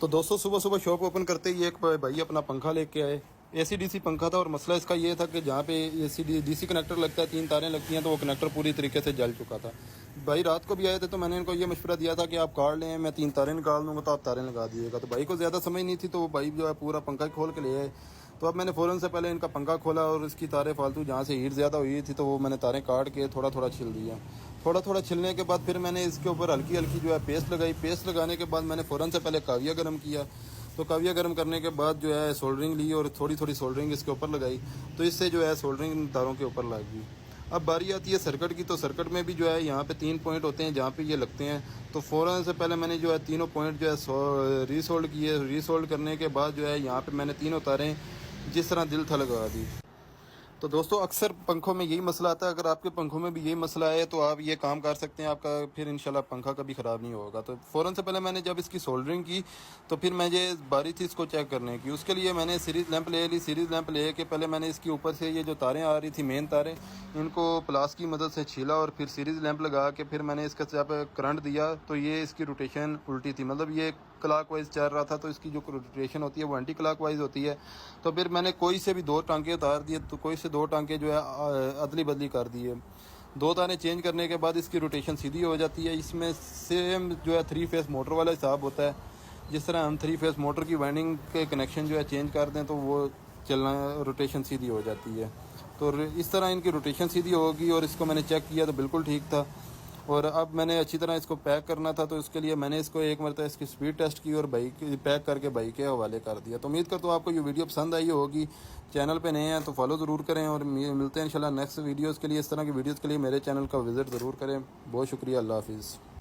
तो दोस्तों सुबह सुबह शॉप ओपन करते ही एक भाई अपना पंखा लेके आए। एसी डीसी पंखा था और मसला इसका ये था कि जहाँ पे एसी डीसी कनेक्टर लगता है 3 तारें लगती हैं तो वो कनेक्टर पूरी तरीके से जल चुका था। भाई रात को भी आए थे तो मैंने इनको ये मशवरा दिया था कि आप काट लें, मैं 3 तारें निकाल दूँगा तो आप तारें लगा दीजिएगा। तो भाई को ज़्यादा समझ नहीं थी तो वो भाई जो है पूरा पंखा खोल के ले आए। तो अब मैंने फ़ौरन से पहले इनका पंखा खोला और इसकी तारें फालतू जहाँ से हीट ज़्यादा हुई थी तो वो मैंने तारें काट के थोड़ा थोड़ा छिल दिया। थोड़ा थोड़ा छिलने के बाद फिर मैंने इसके ऊपर हल्की हल्की जो है पेस्ट लगाई। पेस्ट लगाने के बाद मैंने फ़ौरन से पहले काविया गर्म किया। तो काविया गर्म करने के बाद जो है सोल्डरिंग ली और थोड़ी थोड़ी सोल्डरिंग इसके ऊपर लगाई। तो इससे जो है सोल्डरिंग तारों के ऊपर लग गई। अब बारी आती है सर्किट की। तो सर्किट में भी जो है यहाँ पे 3 पॉइंट होते हैं जहाँ पे ये लगते हैं। तो फ़ौरन से पहले मैंने जो है तीनों पॉइंट जो है रीसोल्ड किए। रीसोल्ड करने के बाद जो है यहाँ पे मैंने तीनों तारें जिस तरह दिल था लगा दी। तो दोस्तों अक्सर पंखों में यही मसला आता है। अगर आपके पंखों में भी यही मसला है तो आप ये काम कर सकते हैं, आपका फिर इंशाल्लाह पंखा कभी ख़राब नहीं होगा। तो फ़ौरन से पहले मैंने जब इसकी सोल्डरिंग की तो फिर मैं ये बारी थी इसको चेक करने की। उसके लिए मैंने सीरीज़ लैंप ले ली। सीरीज़ लैंप ले के पहले मैंने इसके ऊपर से ये जो तारें आ रही थी मेन तारें, इनको प्लास की मदद से छीला और फिर सीरीज़ लैंप लगा के फिर मैंने इसका जब करंट दिया तो ये इसकी रोटेशन उल्टी थी, मतलब ये क्लॉक वाइज चल रहा था। तो इसकी जो रोटेशन होती है वो एंटी क्लॉक वाइज होती है। तो फिर मैंने कोई से भी 2 टांके उतार दिए, तो कोई से 2 टांके जो है अदली बदली कर दिए। 2 तारें चेंज करने के बाद इसकी रोटेशन सीधी हो जाती है। इसमें सेम जो है 3 फेस मोटर वाला हिसाब होता है। जिस तरह हम 3 फेस मोटर की वाइंडिंग के कनेक्शन जो है चेंज कर दें तो वो चलना रोटेशन सीधी हो जाती है। तो इस तरह इनकी रोटेशन सीधी होगी और इसको मैंने चेक किया तो बिल्कुल ठीक था। और अब मैंने अच्छी तरह इसको पैक करना था तो इसके लिए मैंने इसको एक मरतबा इसकी स्पीड टेस्ट की और बाइक पैक करके बाइक के हवाले कर दिया। तो उम्मीद करता हूँ आपको ये वीडियो पसंद आई होगी। चैनल पे नए हैं तो फॉलो ज़रूर करें और मिलते हैं इंशाल्लाह नेक्स्ट वीडियोज़ के लिए। इस तरह की वीडियोज़ के लिए मेरे चैनल का विज़िट ज़रूर करें। बहुत शुक्रिया। अल्लाह हाफिज़।